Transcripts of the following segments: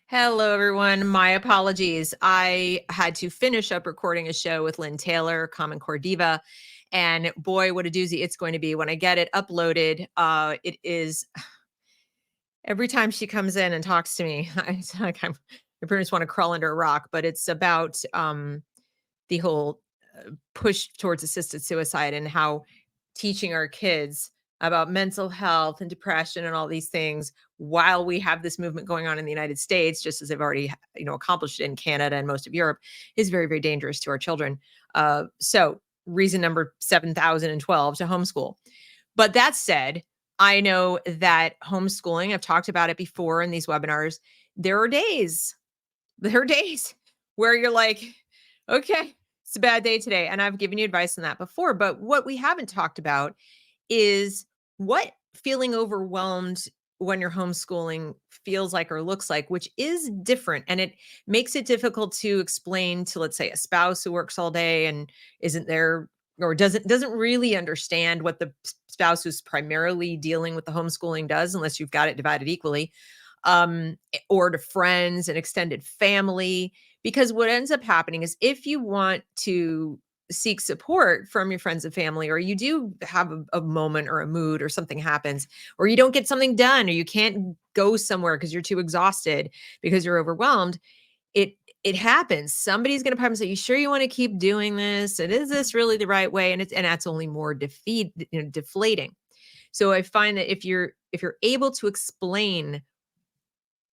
Hello, everyone. My apologies. I had to finish up recording a show with Lynn Taylor, Common Core Diva. And boy, what a doozy it's going to be when I get it uploaded. It is every time she comes in and talks to me, it's like I pretty much want to crawl under a rock, but it's about the whole push towards assisted suicide and how teaching our kids about mental health and depression and all these things while we have this movement going on in the United States, just as they've already accomplished it in Canada and most of Europe, is very, very dangerous to our children. So reason number 7,012 to homeschool. But that said, I know that homeschooling, I've talked about it before in these webinars. There are days where you're like, okay, it's a bad day today. And I've given you advice on that before. But what we haven't talked about is what feeling overwhelmed when you're homeschooling feels like or looks like, which is different. And it makes it difficult to explain to, let's say, a spouse who works all day and isn't there or doesn't really understand what the spouse who's primarily dealing with the homeschooling does, unless you've got it divided equally, or to friends and extended family. Because what ends up happening is if you want to seek support from your friends and family, or you do have a moment or a mood or something happens, or you don't get something done, or you can't go somewhere because you're too exhausted because you're overwhelmed, it it happens. Somebody's going to come and say, "You sure you want to keep doing this? And is this really the right way?" And that's only more deflating. So I find that if you're able to explain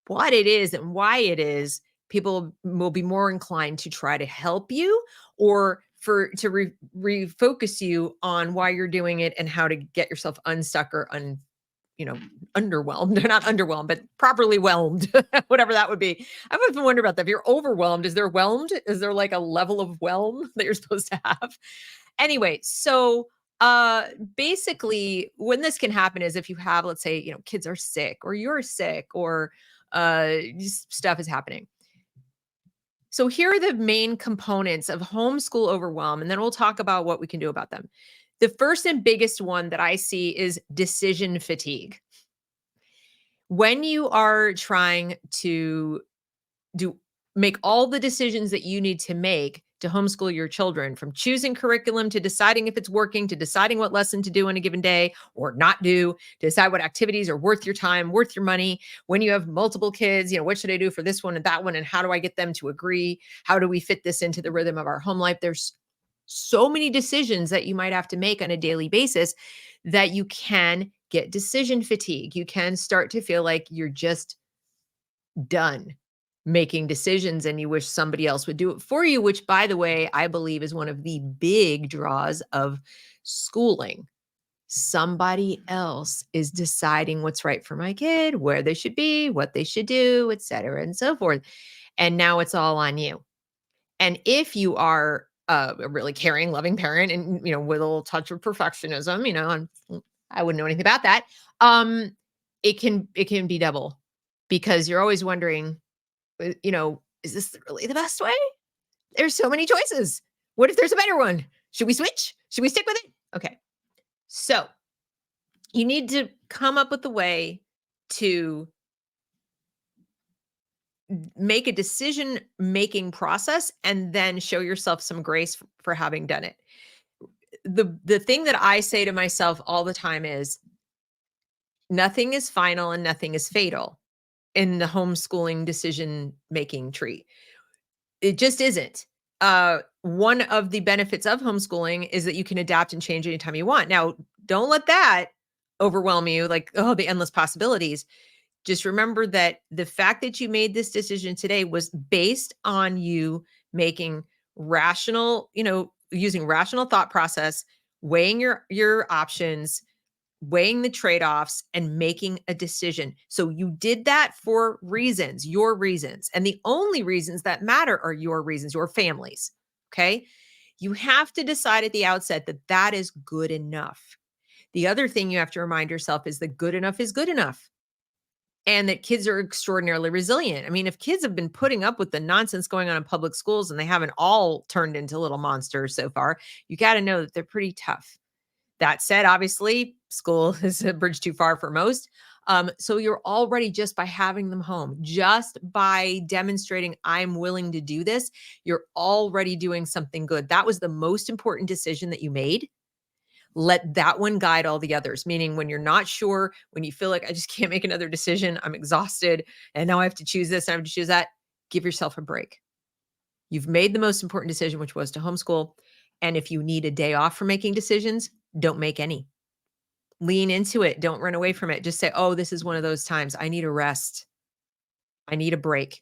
what it is and why it is, people will be more inclined to try to help you or refocus you on why you're doing it and how to get yourself unstuck or you know, underwhelmed. They're not underwhelmed, but properly whelmed, whatever that would be. I've often wondered about that. If you're overwhelmed, is there whelmed? Is there like a level of whelm that you're supposed to have? Anyway, so basically when this can happen is if you have, let's say, kids are sick or you're sick or just stuff is happening. So here are the main components of homeschool overwhelm, and then we'll talk about what we can do about them. The first and biggest one that I see is decision fatigue. When you are trying to do make all the decisions that you need to make to homeschool your children, from choosing curriculum to deciding if it's working, to deciding what lesson to do in a given day or not do, to decide what activities are worth your time, worth your money. When you have multiple kids, what should I do for this one and that one? And how do I get them to agree? How do we fit this into the rhythm of our home life? There's so many decisions that you might have to make on a daily basis that you can get decision fatigue. You can start to feel like you're just done making decisions and you wish somebody else would do it for you, which, by the way, I believe is one of the big draws of schooling. Somebody else is deciding what's right for my kid, where they should be, what they should do, et cetera, and so forth. And now it's all on you. And if you are a really caring, loving parent and, with a little touch of perfectionism, I wouldn't know anything about that. It can be double because you're always wondering, is this really the best way? There's so many choices. What if there's a better one? Should we switch? Should we stick with it? Okay. So you need to come up with a way to make a decision making process and then show yourself some grace for having done it. The thing that I say to myself all the time is nothing is final and nothing is fatal in the homeschooling decision making tree. It just isn't. One of the benefits of homeschooling is that you can adapt and change anytime you want. Now, don't let that overwhelm you like, oh, the endless possibilities. Just remember that the fact that you made this decision today was based on you making rational, using rational thought process, weighing your options, weighing the trade-offs and making a decision. So you did that for reasons, your reasons. And the only reasons that matter are your reasons, your family's. Okay? You have to decide at the outset that that is good enough. The other thing you have to remind yourself is that good enough is good enough. And that kids are extraordinarily resilient. I mean, if kids have been putting up with the nonsense going on in public schools and they haven't all turned into little monsters so far, you got to know that they're pretty tough. That said, obviously, school is a bridge too far for most. So you're already, just by having them home, just by demonstrating I'm willing to do this, you're already doing something good. That was the most important decision that you made. Let that one guide all the others. Meaning, when you're not sure, when you feel like I just can't make another decision, I'm exhausted, and now I have to choose this, and I have to choose that, give yourself a break. You've made the most important decision, which was to homeschool. And if you need a day off from making decisions, don't make any. Lean into it. Don't run away from it. Just say, oh, this is one of those times. I need a rest. I need a break.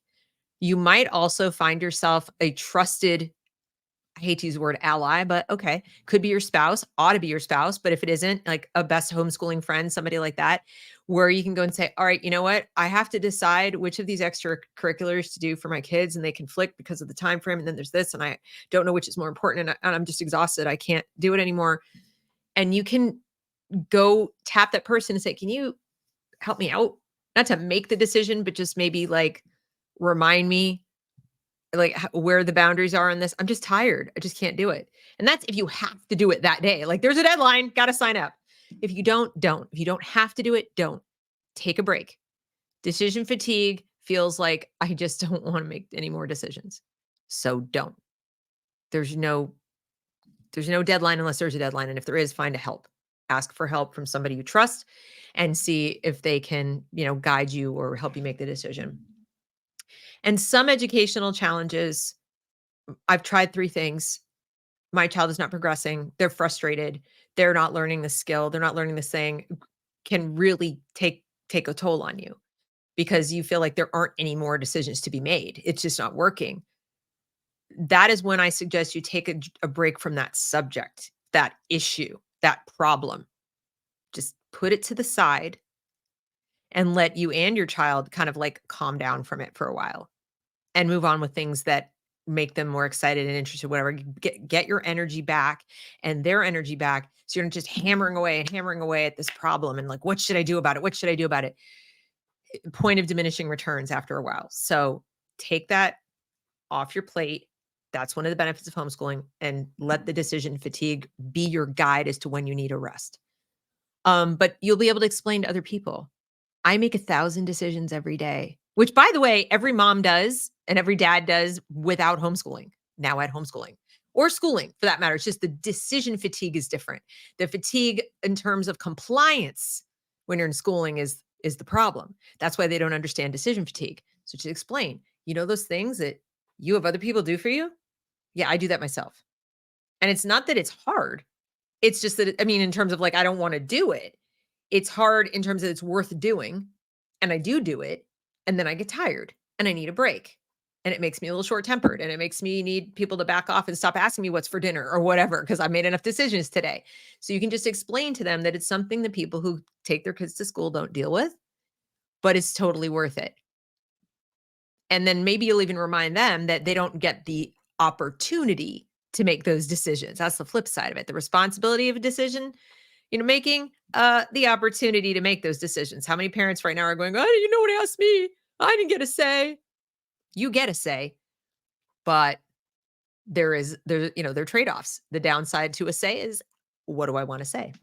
You might also find yourself a trusted, I hate to use the word ally, but okay, could be your spouse, ought to be your spouse. But if it isn't, like a best homeschooling friend, somebody like that, where you can go and say, all right, you know what? I have to decide which of these extracurriculars to do for my kids, and they conflict because of the time frame. And then there's this, and I don't know which is more important. And I'm just exhausted. I can't do it anymore. And you can go tap that person and say, can you help me out? Not to make the decision, but just maybe like remind me like where the boundaries are on this. I'm just tired. I just can't do it. And that's if you have to do it that day. Like there's a deadline, got to sign up. If you don't. If you don't have to do it, don't. Take a break. Decision fatigue feels like I just don't want to make any more decisions. So don't. There's no deadline unless there's a deadline, and if there is, find a help. Ask for help from somebody you trust and see if they can, guide you or help you make the decision. And some educational challenges, I've tried 3 things. My child is not progressing. They're frustrated. They're not learning the skill. They're not learning this thing, can really take a toll on you because you feel like there aren't any more decisions to be made. It's just not working. That is when I suggest you take a break from that subject, that issue, that problem. Just put it to the side and let you and your child kind of like calm down from it for a while and move on with things that make them more excited and interested, whatever. Get your energy back and their energy back. So you're not just hammering away at this problem and like, what should I do about it? What should I do about it? Point of diminishing returns after a while. So take that off your plate. That's one of the benefits of homeschooling, and let the decision fatigue be your guide as to when you need a rest. But you'll be able to explain to other people, I make 1,000 decisions every day, which, by the way, every mom does and every dad does without homeschooling, now at homeschooling or schooling for that matter. It's just the decision fatigue is different. The fatigue in terms of compliance when you're in schooling is the problem. That's why they don't understand decision fatigue. So to explain, those things that you have other people do for you? Yeah, I do that myself. And it's not that it's hard. It's just that, in terms of like, I don't want to do it. It's hard in terms of it's worth doing. And I do it. And then I get tired and I need a break. And it makes me a little short tempered, and it makes me need people to back off and stop asking me what's for dinner or whatever, because I made enough decisions today. So you can just explain to them that it's something that people who take their kids to school don't deal with, but it's totally worth it. And then maybe you'll even remind them that they don't get the opportunity to make those decisions. That's the flip side of it. The responsibility of a decision, making the opportunity to make those decisions. How many parents right now are going, oh, no one asked me. I didn't get a say. You get a say, but there are trade-offs. The downside to a say is, what do I want to say?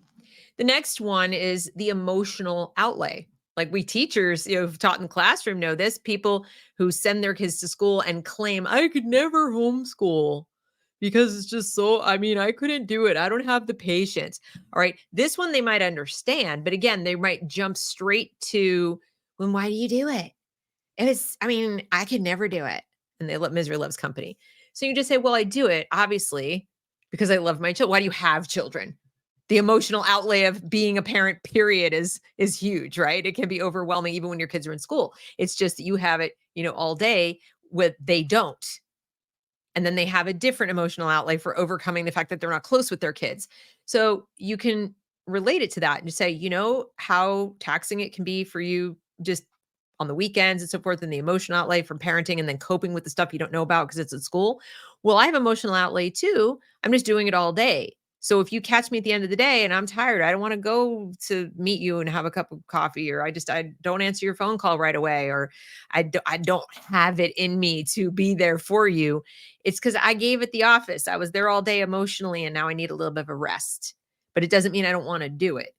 The next one is the emotional outlay. Like we teachers, who've taught in the classroom know this. People who send their kids to school and claim, I could never homeschool because it's just so, I couldn't do it. I don't have the patience. All right. This one they might understand, but again, they might jump straight to, well, why do you do it? I could never do it. And misery loves company. So you just say, well, I do it, obviously, because I love my children. Why do you have children? The emotional outlay of being a parent, period, is huge, right? It can be overwhelming even when your kids are in school. It's just that you have it, all day with they don't. And then they have a different emotional outlay for overcoming the fact that they're not close with their kids. So you can relate it to that and just say, how taxing it can be for you just on the weekends and so forth, and the emotional outlay from parenting and then coping with the stuff you don't know about because it's at school. Well, I have emotional outlay too. I'm just doing it all day. So if you catch me at the end of the day and I'm tired, I don't want to go to meet you and have a cup of coffee, or I don't answer your phone call right away, or I don't have it in me to be there for you. It's because I gave it the office. I was there all day emotionally, and now I need a little bit of a rest. But it doesn't mean I don't want to do it.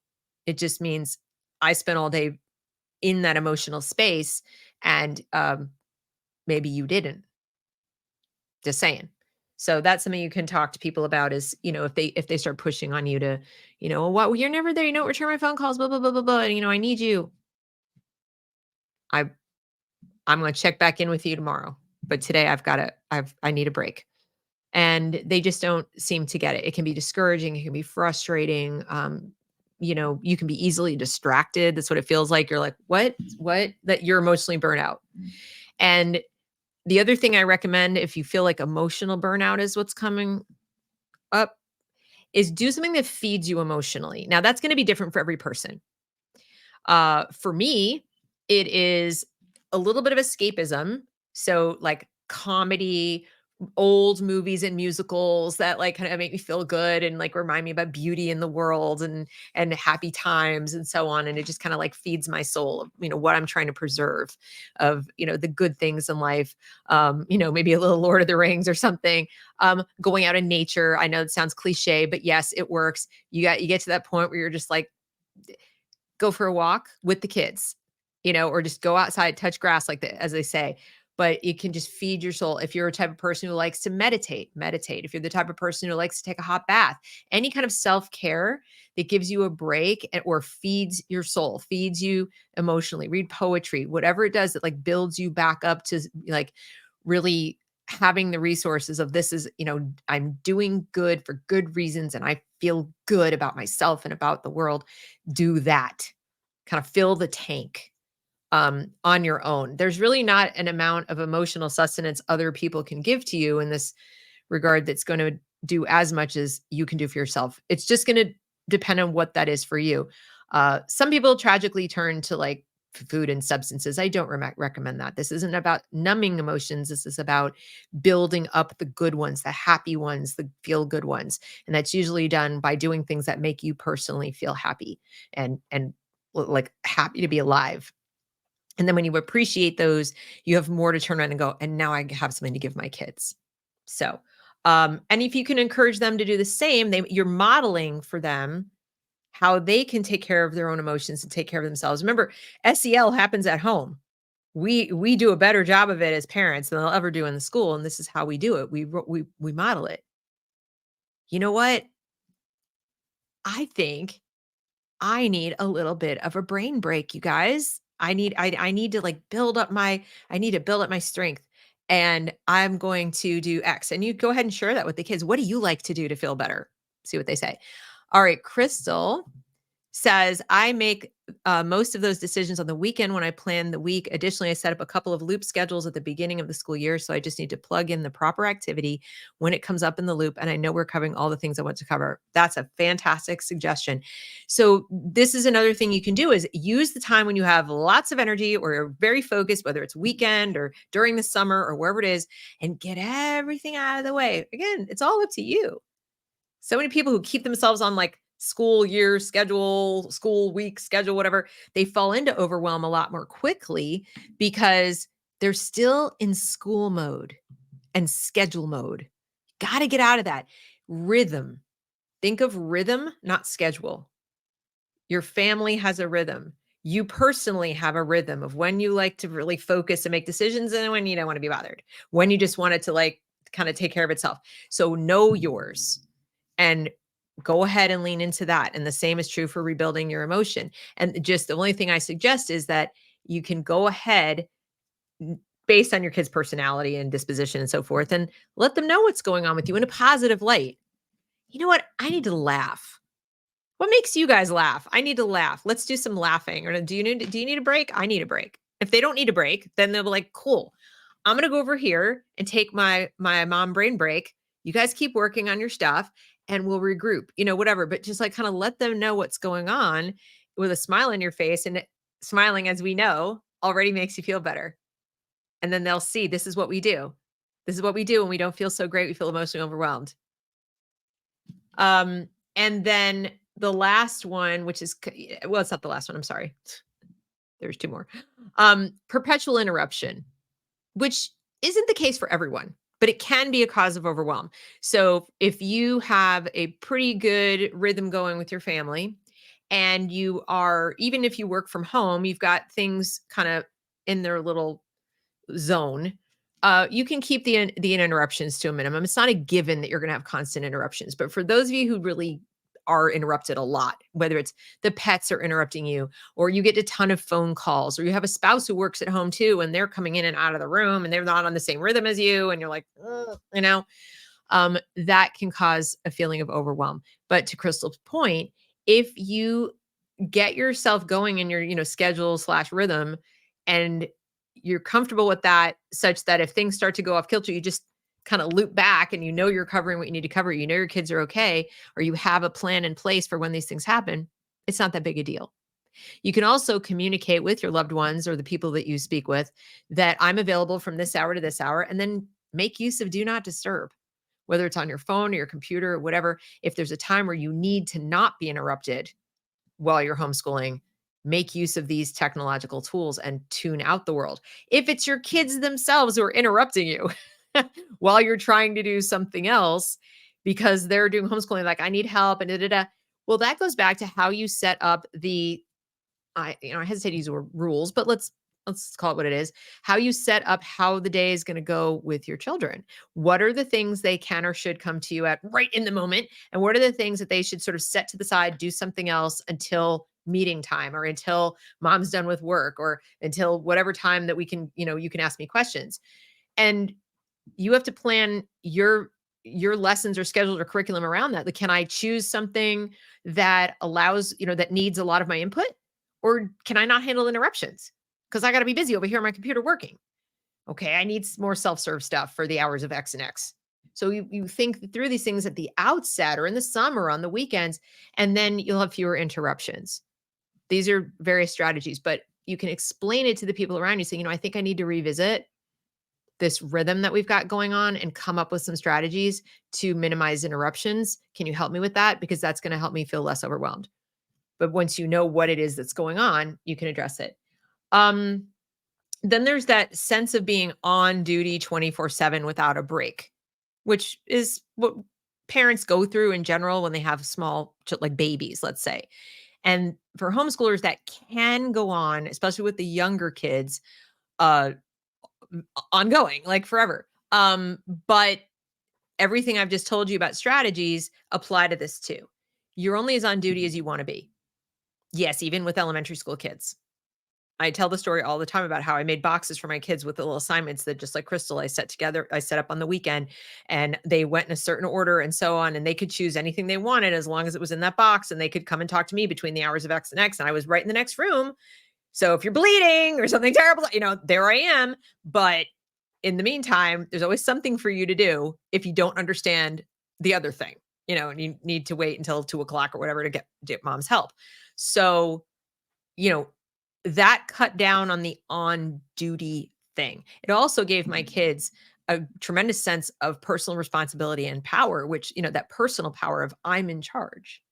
It just means I spent all day in that emotional space, and maybe you didn't. Just saying. So that's something you can talk to people about is, if they start pushing on you to, "What? Well, you're never there. You don't return my phone calls, blah, blah, blah, blah, blah. And, I need you. I I'm gonna check back in with you tomorrow. But today I need a break." And they just don't seem to get it. It can be discouraging, it can be frustrating. You can be easily distracted. That's what it feels like. You're like, what? What? That you're emotionally burnt out. And the other thing I recommend if you feel like emotional burnout is what's coming up is do something that feeds you emotionally. Now that's going to be different for every person. For me, it is a little bit of escapism. So like comedy, old movies and musicals that like kind of make me feel good and like remind me about beauty in the world and happy times and so on. And it just kind of like feeds my soul of, what I'm trying to preserve of, the good things in life. Maybe a little Lord of the Rings or something. Going out in nature. I know it sounds cliche, but yes, it works. You get to that point where you're just like, go for a walk with the kids, or just go outside, touch grass, as they say. But it can just feed your soul. If you're a type of person who likes to meditate, meditate. If you're the type of person who likes to take a hot bath, any kind of self-care that gives you a break or feeds your soul, feeds you emotionally, read poetry, whatever it does that like builds you back up to like really having the resources of this is, I'm doing good for good reasons and I feel good about myself and about the world. Do that. Kind of fill the tank on your own. There's really not an amount of emotional sustenance other people can give to you in this regard that's going to do as much as you can do for yourself. It's just going to depend on what that is for you. Some people tragically turn to like food and substances. I don't recommend that. This isn't about numbing emotions. This is about building up the good ones, the happy ones, the feel good ones. And that's usually done by doing things that make you personally feel happy and like happy to be alive. And then when you appreciate those, you have more to turn around and go, and now I have something to give my kids. So, and if you can encourage them to do the same, you're modeling for them how they can take care of their own emotions and take care of themselves. Remember, SEL happens at home. We do a better job of it as parents than they'll ever do in the school, and this is how we do it. We model it. You know what? I think I need a little bit of a brain break, you guys. I need to like I need to build up my strength. And I'm going to do X. And you go ahead and share that with the kids. What do you like to do to feel better? See what they say. All right, Crystal says, I make most of those decisions on the weekend when I plan the week. Additionally, I set up a couple of loop schedules at the beginning of the school year. So I just need to plug in the proper activity when it comes up in the loop. And I know we're covering all the things I want to cover. That's a fantastic suggestion. So this is another thing you can do is use the time when you have lots of energy or you're very focused, whether it's weekend or during the summer or wherever it is, and get everything out of the way. Again, it's all up to you. So many people who keep themselves on like school year schedule, school week schedule, whatever, they fall into overwhelm a lot more quickly because they're still in school mode and schedule mode. Got to get out of that rhythm. Think of rhythm, not schedule. Your family has a rhythm. You personally have a rhythm of when you like to really focus and make decisions and when you don't want to be bothered, when you just want it to like kind of take care of itself. So know yours and go ahead and lean into that. And the same is true for rebuilding your emotion. And just the only thing I suggest is that you can go ahead based on your kid's personality and disposition and so forth, and let them know what's going on with you in a positive light. You know what? I need to laugh. What makes you guys laugh? I need to laugh. Let's do some laughing. Or do you need a break? I need a break. If they don't need a break, then they'll be like, cool. I'm gonna go over here and take my mom brain break. You guys keep working on your stuff and we'll regroup, whatever. But just like kind of let them know what's going on with a smile on your face. And smiling, as we know, already makes you feel better. And then they'll see this is what we do. This is what we do when we don't feel so great. We feel emotionally overwhelmed. And then the last one, which is, well, it's not the last one. I'm sorry. There's two more. Perpetual interruption, which isn't the case for everyone, but it can be a cause of overwhelm. So if you have a pretty good rhythm going with your family and you are, even if you work from home, you've got things kind of in their little zone, you can keep the interruptions to a minimum. It's not a given that you're going to have constant interruptions, but for those of you who really are interrupted a lot, whether it's the pets are interrupting you, or you get a ton of phone calls, or you have a spouse who works at home too, and they're coming in and out of the room, and they're not on the same rhythm as you, and you're like, "Ugh," that can cause a feeling of overwhelm. But to Crystal's point, if you get yourself going in your, schedule slash rhythm, and you're comfortable with that, such that if things start to go off kilter, you just kind of loop back and you're covering what you need to cover. You know your kids are okay, or you have a plan in place for when these things happen. It's not that big a deal. You can also communicate with your loved ones or the people that you speak with that I'm available from this hour to this hour, and then make use of do not disturb, whether it's on your phone or your computer or whatever. If there's a time where you need to not be interrupted while you're homeschooling, make use of these technological tools and tune out the world. If it's your kids themselves who are interrupting you while you're trying to do something else because they're doing homeschooling, like I need help and da da da. Well, that goes back to how you set up I hesitate to use the word rules, but let's call it what it is. How you set up how the day is going to go with your children. What are the things they can or should come to you at right in the moment? And what are the things that they should sort of set to the side, do something else until meeting time, or until mom's done with work, or until whatever time that we can, you can ask me questions. And you have to plan your lessons or schedule or curriculum around that. Like, can I choose something that allows, that needs a lot of my input? Or can I not handle interruptions? Because I got to be busy over here on my computer working. Okay, I need more self-serve stuff for the hours of X and X. So you think through these things at the outset or in the summer on the weekends, and then you'll have fewer interruptions. These are various strategies, but you can explain it to the people around you. Say, I think I need to revisit this rhythm that we've got going on and come up with some strategies to minimize interruptions. Can you help me with that? Because that's going to help me feel less overwhelmed. But once you know what it is that's going on, you can address it. Then there's that sense of being on duty 24/7 without a break, which is what parents go through in general when they have small, like babies, let's say. And for homeschoolers, that can go on, especially with the younger kids, uh, ongoing, like forever. But everything I've just told you about strategies apply to this too. You're only as on duty as you want to be. Yes, even with elementary school kids. I tell the story all the time about how I made boxes for my kids with the little assignments that, just like Crystal, I set up on the weekend, and they went in a certain order and so on. And they could choose anything they wanted as long as it was in that box, and they could come and talk to me between the hours of X and X. And I was right in the next room. So if you're bleeding or something terrible, there I am. But in the meantime, there's always something for you to do if you don't understand the other thing, and you need to wait until 2 o'clock or whatever to get mom's help. So, you know, that cut down on the on duty thing. It also gave my kids a tremendous sense of personal responsibility and power, which, that personal power of I'm in charge.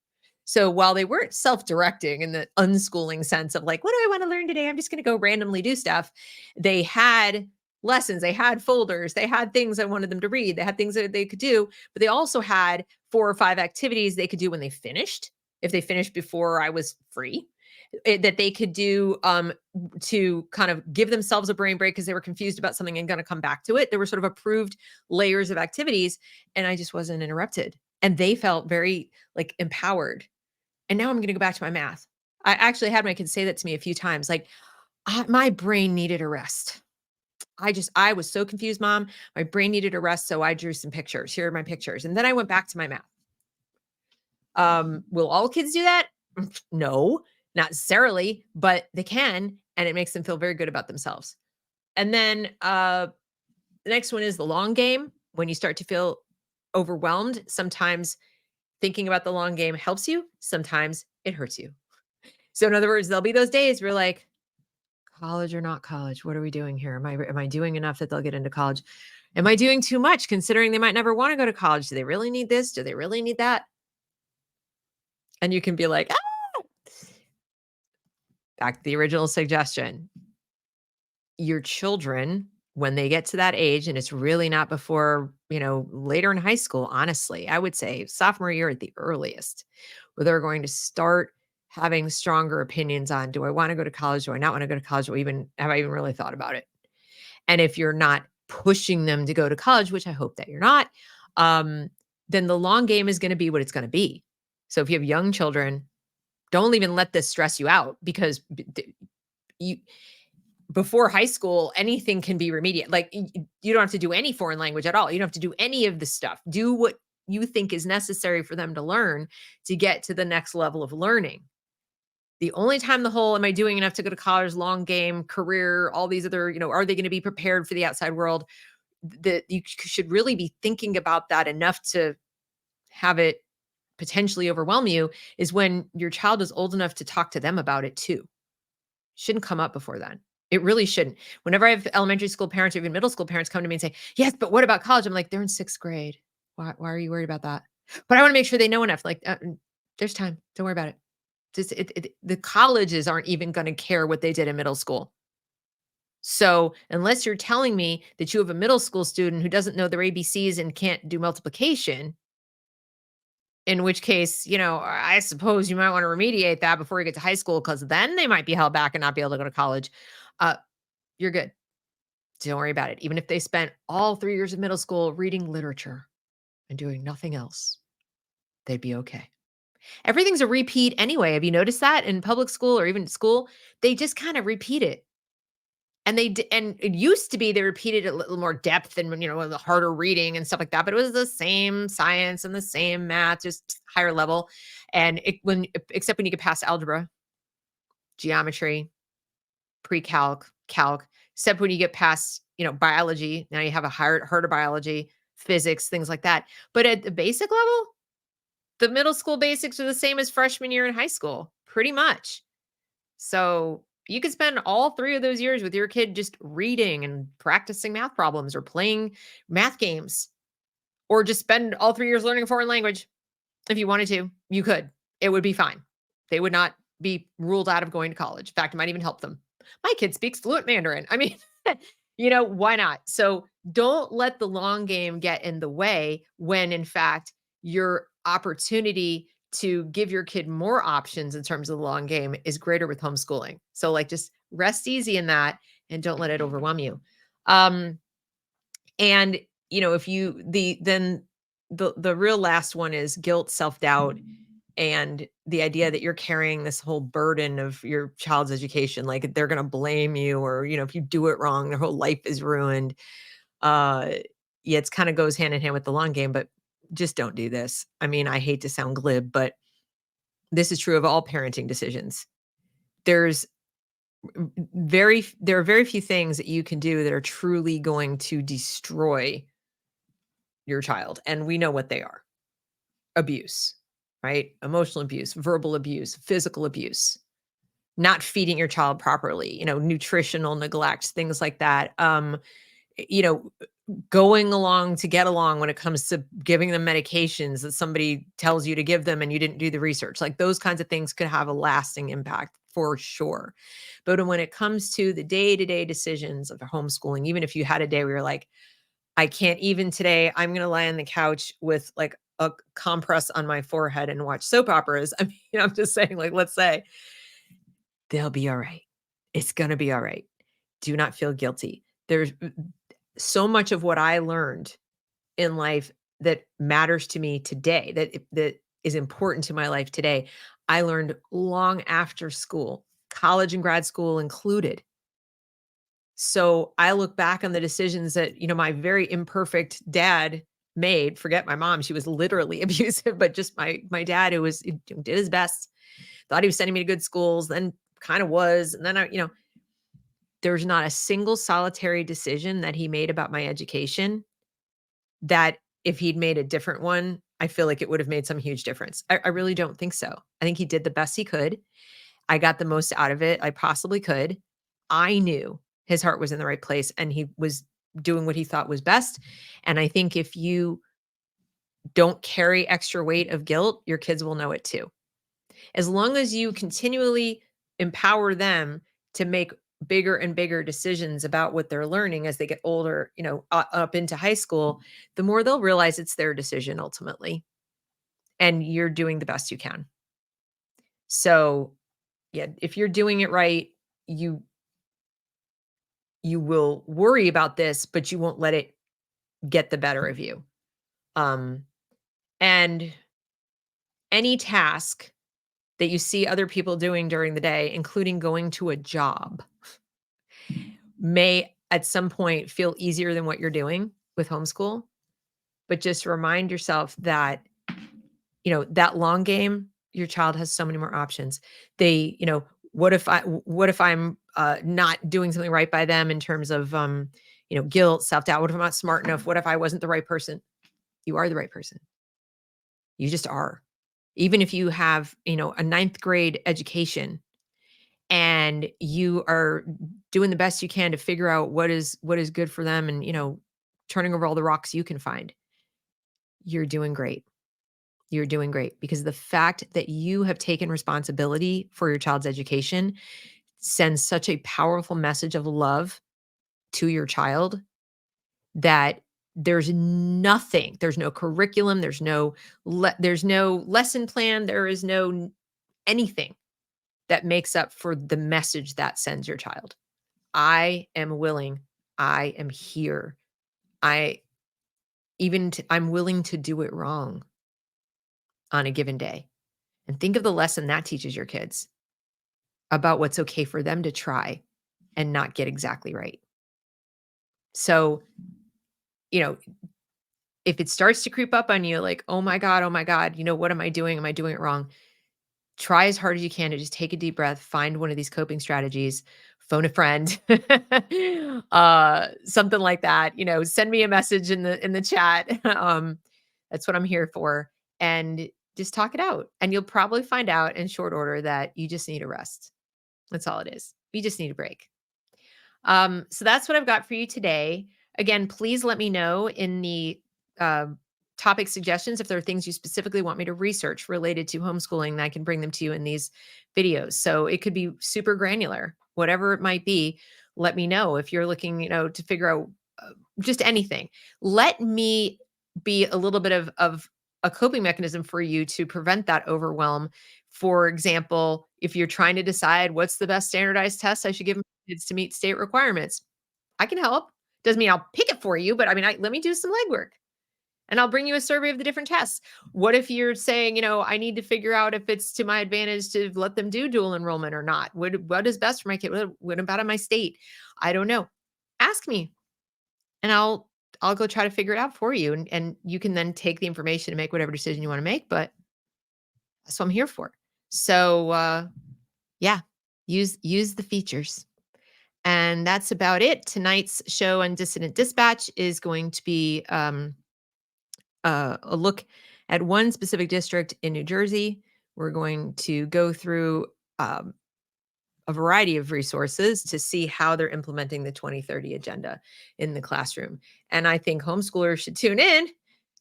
So while they weren't self-directing in the unschooling sense of like, what do I want to learn today? I'm just going to go randomly do stuff. They had lessons, they had folders, they had things I wanted them to read, they had things that they could do, but they also had 4 or 5 activities they could do when they finished, if they finished before I was free. That they could do to kind of give themselves a brain break because they were confused about something and going to come back to it. There were sort of approved layers of activities, and I just wasn't interrupted. And they felt very like empowered. And now I'm going to go back to my math. I actually had my kids say that to me a few times, like, my brain needed a rest. I was so confused, mom. My brain needed a rest. So I drew some pictures. Here are my pictures. And then I went back to my math. Will all kids do that? No, not necessarily, but they can. And it makes them feel very good about themselves. And then the next one is the long game. When you start to feel overwhelmed, sometimes thinking about the long game helps you. Sometimes it hurts you. So in other words, there'll be those days where you're like, college or not college, what are we doing here? Am I doing enough that they'll get into college? Am I doing too much considering they might never want to go to college? Do they really need this? Do they really need that? And you can be like, back to the original suggestion. Your children, when they get to that age, and it's really not before, later in high school, honestly, I would say sophomore year at the earliest, where they're going to start having stronger opinions on, do I want to go to college? Do I not want to go to college? Or even have I even really thought about it? And if you're not pushing them to go to college, which I hope that you're not, um, then the long game is going to be what it's going to be. So if you have young children, don't even let this stress you out because you before high school, anything can be remediated. Like you don't have to do any foreign language at all. You don't have to do any of this stuff. Do what you think is necessary for them to learn to get to the next level of learning. The only time the whole am I doing enough to go to college, long game, career, all these other, are they going to be prepared for the outside world? That you should really be thinking about that enough to have it potentially overwhelm you is when your child is old enough to talk to them about it too. Shouldn't come up before then. It really shouldn't. Whenever I have elementary school parents or even middle school parents come to me and say, "Yes, but what about college?" I'm like, "They're in 6th grade. Why are you worried about that?" But I want to make sure they know enough. Like, there's time. Don't worry about it. Just the colleges aren't even going to care what they did in middle school. So unless you're telling me that you have a middle school student who doesn't know their ABCs and can't do multiplication, in which case, I suppose you might want to remediate that before you get to high school because then they might be held back and not be able to go to college. Uh, you're good. Don't worry about it. Even if they spent all 3 years of middle school reading literature and doing nothing else, they'd be okay. Everything's a repeat anyway. Have you noticed that in public school or even school? They just kind of repeat it. And it used to be they repeated it a little more depth and the harder reading and stuff like that, but it was the same science and the same math, just higher level. And except when you get past algebra, geometry, pre-calc, calc, except when you get past, biology, now you have a harder biology, physics, things like that. But at the basic level, the middle school basics are the same as freshman year in high school, pretty much. So you could spend all 3 of those years with your kid just reading and practicing math problems or playing math games, or just spend all 3 years learning a foreign language. If you wanted to, you could. It would be fine. They would not be ruled out of going to college. In fact, it might even help them. My kid speaks fluent Mandarin. I mean, why not? So don't let the long game get in the way when, in fact, your opportunity to give your kid more options in terms of the long game is greater with homeschooling. So, like, just rest easy in that and don't let it overwhelm you. Um, and if you then the real last one is guilt, self-doubt, and the idea that you're carrying this whole burden of your child's education, like they're going to blame you, or if you do it wrong, their whole life is ruined. uh yeah, it's kind of goes hand in hand with the long game, but just don't do this. I mean, I hate to sound glib, but this is true of all parenting decisions. There's there are very few things that you can do that are truly going to destroy your child, and we know what they are. Abuse, right? Emotional abuse, verbal abuse, physical abuse, not feeding your child properly, nutritional neglect, things like that. You know, going along to get along when it comes to giving them medications that somebody tells you to give them and you didn't do the research. Like those kinds of things could have a lasting impact for sure. But when it comes to the day-to-day decisions of homeschooling, even if you had a day where you're like, I can't even today. I'm going to lie on the couch with like a compress on my forehead and watch soap operas. I mean, I'm just saying, like, let's say they'll be all right. It's going to be all right. Do not feel guilty. There's so much of what I learned in life that matters to me today, that is important to my life today. I learned long after school, college and grad school included. So I look back on the decisions that, my very imperfect dad made. Forget my mom, she was literally abusive, but just my dad who did his best, thought he was sending me to good schools, then kind of was. And then there's not a single solitary decision that he made about my education that if he'd made a different one, I feel like it would have made some huge difference. I really don't think so. I think he did the best he could. I got the most out of it I possibly could. I knew his heart was in the right place and he was doing what he thought was best. And I think if you don't carry extra weight of guilt, your kids will know it too. As long as you continually empower them to make bigger and bigger decisions about what they're learning as they get older, up into high school, the more they'll realize it's their decision ultimately. And you're doing the best you can. So, yeah, if you're doing it right, you you will worry about this, but you won't let it get the better of you. Um, and any task that you see other people doing during the day, including going to a job, may at some point feel easier than what you're doing with homeschool. But just remind yourself that, that long game, your child has so many more options. What if I'm not doing something right by them in terms of, guilt, self-doubt? What if I'm not smart enough? What if I wasn't the right person? You are the right person. You just are. Even if you have, a ninth grade education and you are doing the best you can to figure out what is good for them and, turning over all the rocks you can find, you're doing great. You're doing great because the fact that you have taken responsibility for your child's education sends such a powerful message of love to your child that there's no curriculum, there's no lesson plan, there is no anything that makes up for the message that sends your child. I am willing. I am here. I I'm willing to do it wrong on a given day. And think of the lesson that teaches your kids about what's okay for them to try and not get exactly right. So, you know, if it starts to creep up on you like, oh my God, what am I doing? Am I doing it wrong? Try as hard as you can to just take a deep breath, find one of these coping strategies, phone a friend, something like that. Send me a message in the chat. That's what I'm here for. And just talk it out. And you'll probably find out in short order that you just need a rest. That's all it is. You just need a break. So that's what I've got for you today. Again, please let me know in the uh, topic suggestions if there are things you specifically want me to research related to homeschooling, and I can bring them to you in these videos. So it could be super granular, whatever it might be. Let me know if you're looking, to figure out just anything. Let me be a little bit of a coping mechanism for you to prevent that overwhelm. For example, if you're trying to decide what's the best standardized test I should give my kids to meet state requirements, I can help. Doesn't mean I'll pick it for you, but I mean, let me do some legwork and I'll bring you a survey of the different tests. What if you're saying, I need to figure out if it's to my advantage to let them do dual enrollment or not? What is best for my kid? What about in my state? I don't know. Ask me and I'll go try to figure it out for you. And you can then take the information and make whatever decision you want to make. But that's what I'm here for. So yeah, use the features. And that's about it. Tonight's show on Dissident Dispatch is going to be a look at one specific district in New Jersey. We're going to go through um, a variety of resources to see how they're implementing the 2030 agenda in the classroom. And I think homeschoolers should tune in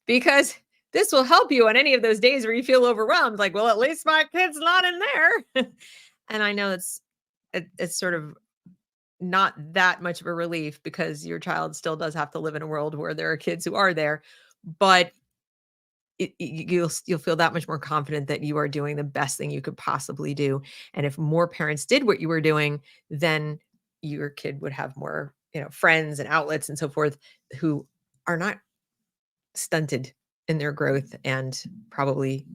because this will help you on any of those days where you feel overwhelmed. Like, well, at least my kid's not in there. And I know it's sort of not that much of a relief because your child still does have to live in a world where there are kids who are there, but you'll feel that much more confident that you are doing the best thing you could possibly do. And if more parents did what you were doing, then your kid would have more, friends and outlets and so forth who are not stunted in their growth and probably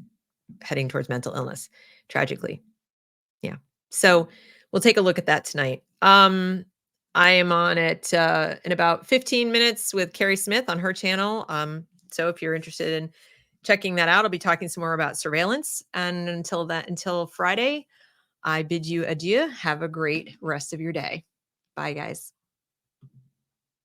heading towards mental illness, tragically. Yeah. So we'll take a look at that tonight. I am on it in about 15 minutes with Carrie Smith on her channel. So if you're interested in checking that out, I'll be talking some more about surveillance. And until Friday, I bid you adieu. Have a great rest of your day. Bye, guys.